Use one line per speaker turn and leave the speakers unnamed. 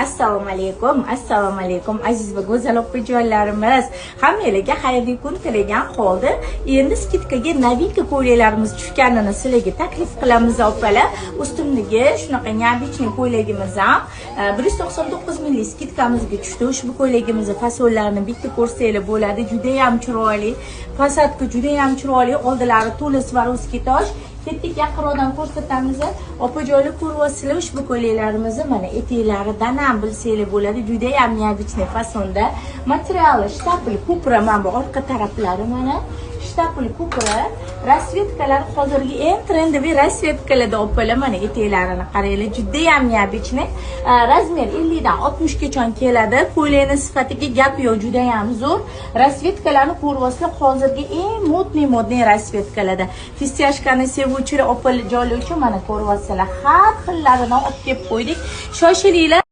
Assalomu alaykum aziz va go'zal opajonlarimiz. Hammalarga xayrli kun tilagan holda endi skidkaga novinka ko'ylaklarimiz tushganini sizlarga taklif qilamiz opalar. Ustimdagi shunaqa neobычный ko'ylagimiz ham 199 millik skidkamizga tushdi. Ushbu ko'ylagimizning fasonlarini bitta ko'rsanglar bo'ladi. Juda ham chiroyli, fasadga juda ham chiroyli, oldilari to'la Swarovski tosh. Ketdik yaqinroqdan ko'rsatamiz. Opajoylar ko'ryapsizlar ushbu ko'ylaklarimizni mana etaklaridan ham bilsanglar bo'ladi. Juda ham neobычный fasonda. Materiali shtapli kupra, mana bu orqa taraflari mana shtapli kupra. Rasvetkalar hozirgi eng trendiy rasvetkalarda opalar mana etaklarini qaranglar. Juda ham neobычный. Razmer 50 dan 60 gacha keladi. Ko'ylakning sifatiga gap yo'q, juda ham zo'r. Rasvetkalarni ko'ryapsizlar, hozirgi eng modniy rasvetkalarda. Fistiyashkani sevuvchilar opalar joylar uchun mana ko'ryapsizlar. Har xillaridan olib kelib qo'ydik. Shoshilinglar.